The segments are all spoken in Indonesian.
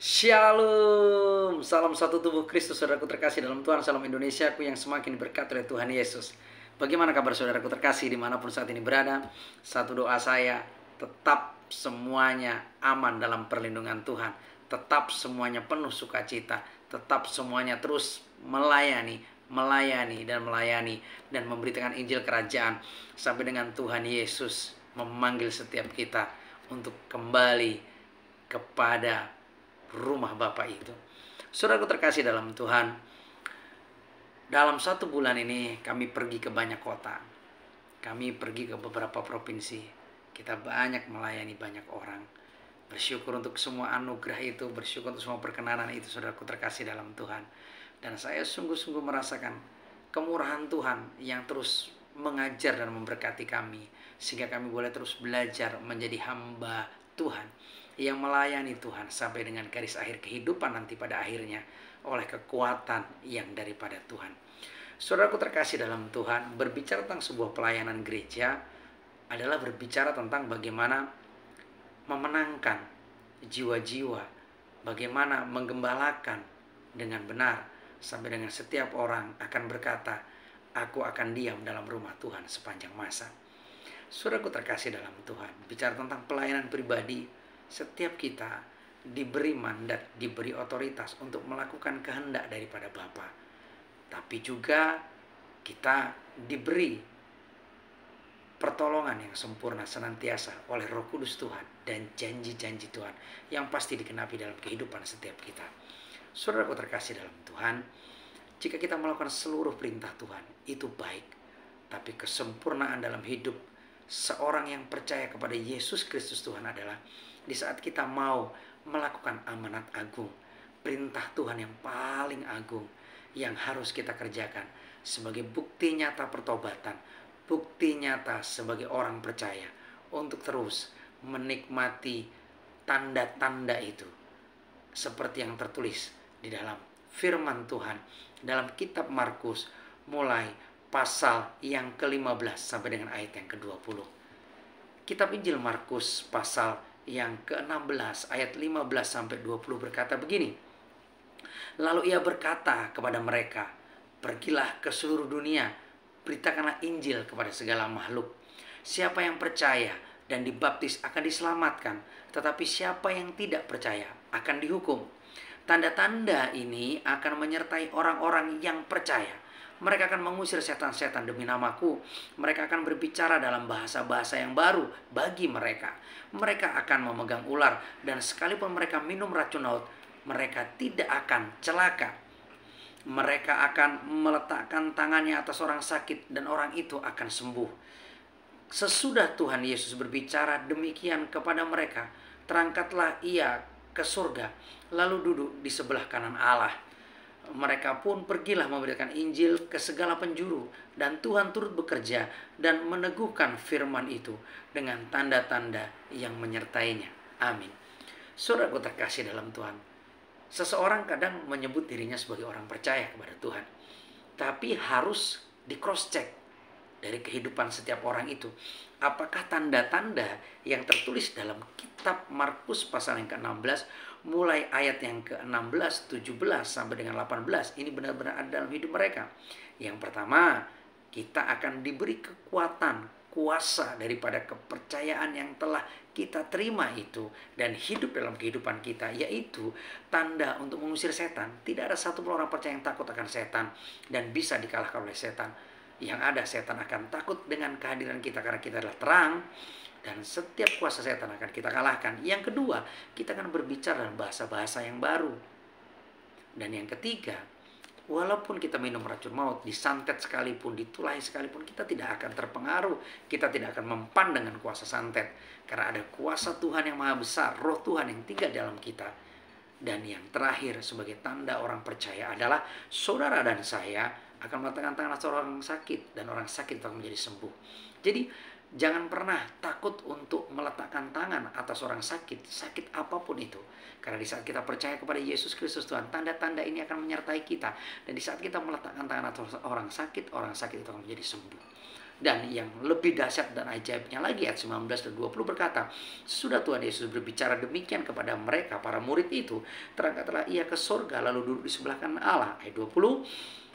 Shalom, salam satu tubuh Kristus, saudaraku terkasih dalam Tuhan. Salam Indonesia, aku yang semakin diberkati oleh Tuhan Yesus. Bagaimana kabar saudaraku terkasih dimanapun saat ini berada? Satu doa saya, tetap semuanya aman dalam perlindungan Tuhan. Tetap semuanya penuh sukacita. Tetap semuanya terus melayani dan memberitakan Injil Kerajaan sampai dengan Tuhan Yesus memanggil setiap kita untuk kembali kepada rumah Bapa itu. Saudaraku terkasih dalam Tuhan, dalam 1 bulan ini kami pergi ke banyak kota. Kami pergi ke beberapa provinsi. Kita banyak melayani banyak orang. Bersyukur untuk semua anugerah itu, bersyukur untuk semua perkenanan itu, saudaraku terkasih dalam Tuhan. Dan saya sungguh-sungguh merasakan kemurahan Tuhan yang terus mengajar dan memberkati kami, sehingga kami boleh terus belajar menjadi hamba Tuhan yang melayani Tuhan sampai dengan garis akhir kehidupan nanti pada akhirnya oleh kekuatan yang daripada Tuhan. Saudaraku terkasih dalam Tuhan, berbicara tentang sebuah pelayanan gereja adalah berbicara tentang bagaimana memenangkan jiwa-jiwa, bagaimana menggembalakan dengan benar sampai dengan setiap orang akan berkata, aku akan diam dalam rumah Tuhan sepanjang masa. Saudaraku terkasih dalam Tuhan, bicara tentang pelayanan pribadi, setiap kita diberi mandat, diberi otoritas untuk melakukan kehendak daripada Bapa. Tapi juga kita diberi pertolongan yang sempurna senantiasa oleh Roh Kudus Tuhan dan janji-janji Tuhan yang pasti dikenapi dalam kehidupan setiap kita. Saudaraku terkasih dalam Tuhan, jika kita melakukan seluruh perintah Tuhan, itu baik. Tapi kesempurnaan dalam hidup seorang yang percaya kepada Yesus Kristus Tuhan adalah di saat kita mau melakukan amanat agung, perintah Tuhan yang paling agung yang harus kita kerjakan sebagai bukti nyata pertobatan, bukti nyata sebagai orang percaya untuk terus menikmati tanda-tanda itu seperti yang tertulis di dalam firman Tuhan dalam kitab Markus mulai pasal yang ke-15 sampai dengan ayat yang ke-20. Kitab Injil Markus pasal yang ke-16 ayat 15 sampai 20 berkata begini. Lalu ia berkata kepada mereka, pergilah ke seluruh dunia, beritakanlah Injil kepada segala makhluk. Siapa yang percaya dan dibaptis akan diselamatkan, tetapi siapa yang tidak percaya akan dihukum. Tanda-tanda ini akan menyertai orang-orang yang percaya. Mereka akan mengusir setan-setan demi namaku. Mereka akan berbicara dalam bahasa-bahasa yang baru bagi mereka. Mereka akan memegang ular, dan sekalipun mereka minum racun laut, mereka tidak akan celaka. Mereka akan meletakkan tangannya atas orang sakit, dan orang itu akan sembuh. Sesudah Tuhan Yesus berbicara demikian kepada mereka, terangkatlah ia ke surga, lalu duduk di sebelah kanan Allah. Mereka pun pergilah memberitakan Injil ke segala penjuru, dan Tuhan turut bekerja dan meneguhkan firman itu dengan tanda-tanda yang menyertainya. Amin. Saudaraku terkasih dalam Tuhan, seseorang kadang menyebut dirinya sebagai orang percaya kepada Tuhan, tapi harus di cross check dari kehidupan setiap orang itu. Apakah tanda-tanda yang tertulis dalam kitab Markus pasal yang ke-16 mulai ayat yang ke-16, 17 sampai dengan 18 ini benar-benar ada dalam hidup mereka. Yang pertama, kita akan diberi kekuatan, kuasa daripada kepercayaan yang telah kita terima itu dan hidup dalam kehidupan kita, yaitu tanda untuk mengusir setan. Tidak ada satu orang percaya yang takut akan setan dan bisa dikalahkan oleh setan. Yang ada, setan akan takut dengan kehadiran kita karena kita adalah terang, dan setiap kuasa setan akan kita kalahkan. Yang kedua, kita akan berbicara dalam bahasa-bahasa yang baru. Dan yang ketiga, walaupun kita minum racun maut, disantet sekalipun, ditulahi sekalipun, kita tidak akan terpengaruh. Kita tidak akan mempan dengan kuasa santet, karena ada kuasa Tuhan yang maha besar, Roh Tuhan yang tinggal dalam kita. Dan yang terakhir, sebagai tanda orang percaya adalah saudara dan saya akan meletakkan tangan atas orang sakit, dan orang sakit akan menjadi sembuh. Jadi jangan pernah takut untuk meletakkan tangan atas orang sakit, sakit apapun itu. Karena di saat kita percaya kepada Yesus Kristus Tuhan, tanda-tanda ini akan menyertai kita. Dan di saat kita meletakkan tangan atas orang sakit itu akan menjadi sembuh. Dan yang lebih dahsyat dan ajaibnya lagi, ayat 19 dan 20 berkata, sudah Tuhan Yesus berbicara demikian kepada mereka, para murid itu, terangkatlah ia ke sorga, lalu duduk di sebelah kanan Allah. Ayat 20,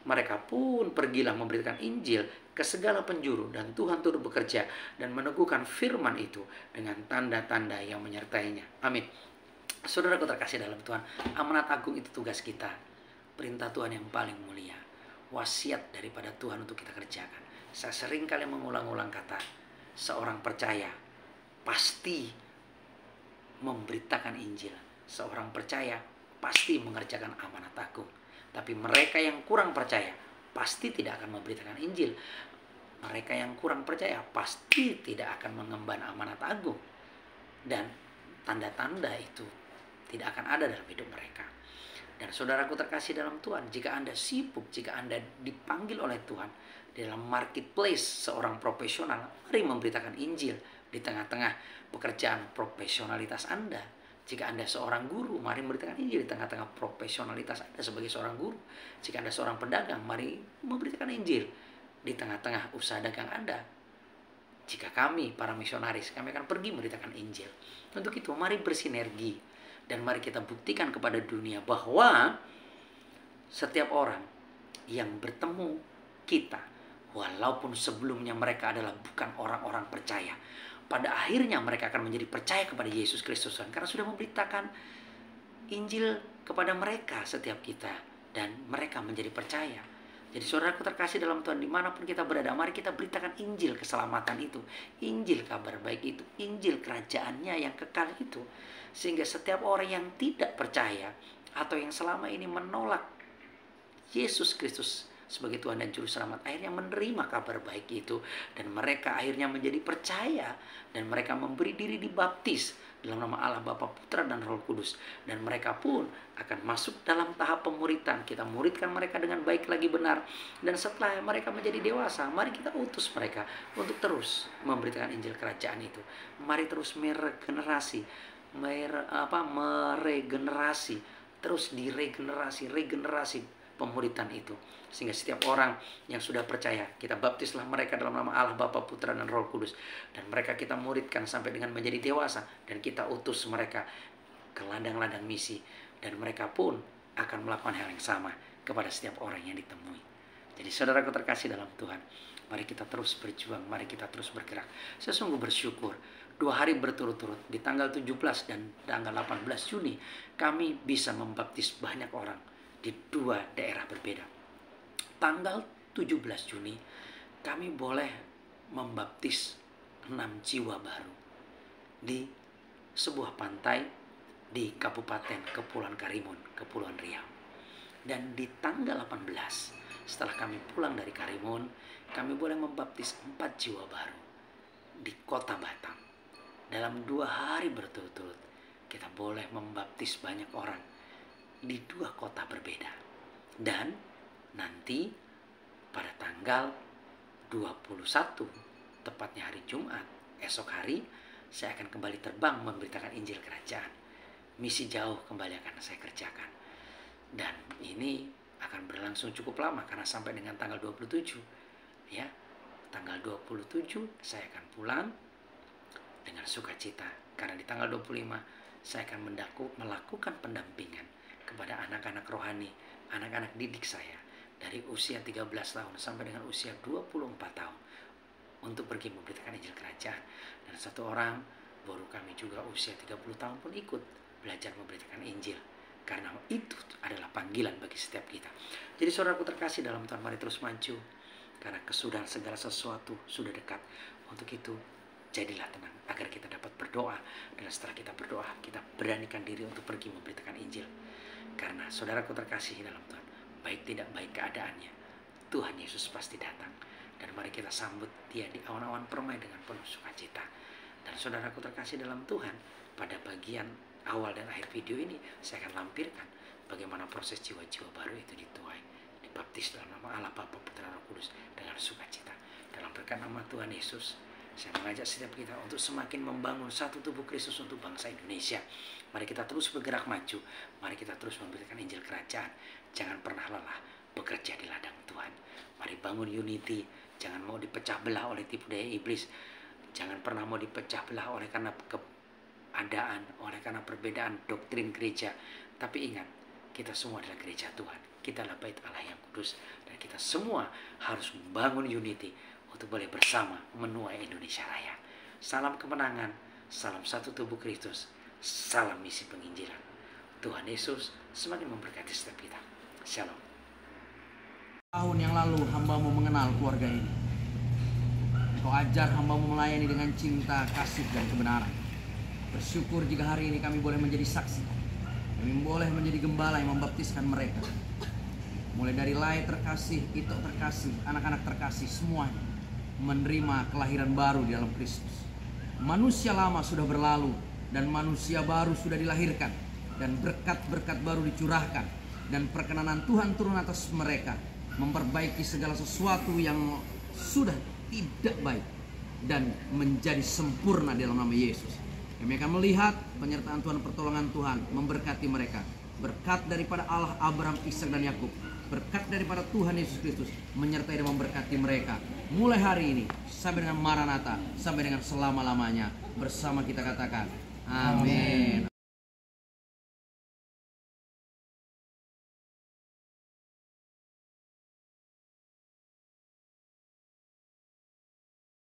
mereka pun pergilah memberitakan Injil ke segala penjuru, dan Tuhan turut bekerja dan meneguhkan firman itu dengan tanda-tanda yang menyertainya. Amin. Saudaraku terkasih dalam Tuhan, amanat agung itu tugas kita. Perintah Tuhan yang paling mulia, wasiat daripada Tuhan untuk kita kerjakan. Saya sering kali mengulang-ulang kata, seorang percaya pasti memberitakan Injil. Seorang percaya pasti mengerjakan amanat agung. Tapi mereka yang kurang percaya pasti tidak akan memberitakan Injil. Mereka yang kurang percaya pasti tidak akan mengemban amanat agung. Dan tanda-tanda itu tidak akan ada dalam hidup mereka. Dan saudaraku terkasih dalam Tuhan, jika Anda sibuk, jika Anda dipanggil oleh Tuhan dalam marketplace seorang profesional, mari memberitakan Injil di tengah-tengah pekerjaan profesionalitas Anda. Jika Anda seorang guru, mari memberitakan Injil di tengah-tengah profesionalitas Anda sebagai seorang guru. Jika Anda seorang pedagang, mari memberitakan Injil di tengah-tengah usaha dagang Anda. Jika kami, para misionaris, kami akan pergi memberitakan Injil. Untuk itu, mari bersinergi. Dan mari kita buktikan kepada dunia bahwa setiap orang yang bertemu kita, walaupun sebelumnya mereka adalah bukan orang-orang percaya, pada akhirnya mereka akan menjadi percaya kepada Yesus Kristus karena sudah memberitakan Injil kepada mereka setiap kita, dan mereka menjadi percaya. Jadi saudaraku terkasih dalam Tuhan, dimanapun kita berada, mari kita beritakan Injil keselamatan itu, Injil kabar baik itu, Injil kerajaannya yang kekal itu. Sehingga setiap orang yang tidak percaya atau yang selama ini menolak Yesus Kristus sebagai Tuhan dan Juru Selamat, akhirnya menerima kabar baik itu. Dan mereka akhirnya menjadi percaya, dan mereka memberi diri dibaptis dalam nama Allah Bapa, Putra, dan Roh Kudus. Dan mereka pun akan masuk dalam tahap pemuritan. Kita muridkan mereka dengan baik lagi benar. Dan setelah mereka menjadi dewasa, mari kita utus mereka untuk terus memberitakan Injil kerajaan itu. Mari terus meregenerasi, terus regenerasi pemuritan itu. Sehingga setiap orang yang sudah percaya, kita baptislah mereka dalam nama Allah Bapa, Putra, dan Roh Kudus. Dan mereka kita muridkan sampai dengan menjadi dewasa. Dan kita utus mereka ke ladang-ladang misi. Dan mereka pun akan melakukan hal yang sama kepada setiap orang yang ditemui. Jadi saudaraku terkasih dalam Tuhan, mari kita terus berjuang, mari kita terus bergerak. Saya sungguh bersyukur 2 hari berturut-turut di tanggal 17 dan tanggal 18 Juni kami bisa membaptis banyak orang di 2 daerah berbeda. Tanggal 17 Juni kami boleh membaptis 6 jiwa baru di sebuah pantai di Kabupaten Kepulauan Karimun, Kepulauan Riau. Dan di tanggal 18 setelah kami pulang dari Karimun, kami boleh membaptis 4 jiwa baru di Kota Batam. Dalam 2 hari berturut-turut kita boleh membaptis banyak orang di 2 kota berbeda. Dan nanti pada tanggal 21, tepatnya hari Jumat, esok hari, saya akan kembali terbang memberitakan Injil Kerajaan. Misi jauh kembali akan saya kerjakan. Dan ini akan berlangsung cukup lama karena sampai dengan tanggal 27. Ya, tanggal 27 saya akan pulang dengan sukacita, karena di tanggal 25 saya akan melakukan pendampingan kepada anak-anak rohani, anak-anak didik saya dari usia 13 tahun sampai dengan usia 24 tahun untuk pergi memberitakan Injil Kerajaan. Dan satu orang baru kami juga usia 30 tahun pun ikut belajar memberitakan Injil, karena itu adalah panggilan bagi setiap kita. Jadi saudaraku terkasih dalam Tuhan, mari terus maju, karena kesudahan segala sesuatu sudah dekat. Untuk itu jadilah tenang agar kita dapat berdoa. Dan setelah kita berdoa, kita beranikan diri untuk pergi memberitakan Injil. Karena saudaraku terkasih dalam Tuhan, baik tidak baik keadaannya, Tuhan Yesus pasti datang. Dan mari kita sambut Dia di awan-awan permai dengan penuh sukacita. Dan saudaraku terkasih dalam Tuhan, pada bagian awal dan akhir video ini saya akan lampirkan bagaimana proses jiwa-jiwa baru itu dituai, dibaptis dalam nama Allah Bapa, Putra, Roh Kudus dengan sukacita. Dalam berkat nama Tuhan Yesus, saya mengajak setiap kita untuk semakin membangun satu tubuh Kristus untuk bangsa Indonesia. Mari kita terus bergerak maju. Mari kita terus memberitakan Injil Kerajaan. Jangan pernah lelah bekerja di ladang Tuhan. Mari bangun unity. Jangan mau dipecah belah oleh tipu daya iblis. Jangan pernah mau dipecah belah oleh karena keadaan, oleh karena perbedaan doktrin gereja. Tapi ingat, kita semua adalah gereja Tuhan. Kita adalah bait Allah yang kudus. Dan kita semua harus membangun unity untuk boleh bersama menuai Indonesia Raya. Salam kemenangan, salam satu tubuh Kristus, salam misi penginjilan. Tuhan Yesus semakin memberkati setiap kita. Shalom. Tahun yang lalu hamba-Mu mengenal keluarga ini. Engkau ajar hamba-Mu melayani dengan cinta, kasih, dan kebenaran. Bersyukur jika hari ini kami boleh menjadi saksi. Kami boleh menjadi gembala yang membaptiskan mereka. Mulai dari Lai terkasih, Ito terkasih, anak-anak terkasih, semuanya menerima kelahiran baru di dalam Kristus. Manusia lama sudah berlalu dan manusia baru sudah dilahirkan. Dan berkat-berkat baru dicurahkan. Dan perkenanan Tuhan turun atas mereka, memperbaiki segala sesuatu yang sudah tidak baik dan menjadi sempurna dalam nama Yesus. Kami akan melihat penyertaan Tuhan, pertolongan Tuhan memberkati mereka. Berkat daripada Allah Abraham, Ishak, dan Yakub, berkat daripada Tuhan Yesus Kristus menyertai dan memberkati mereka mulai hari ini sampai dengan Maranatha, sampai dengan selama-lamanya. Bersama kita katakan amin.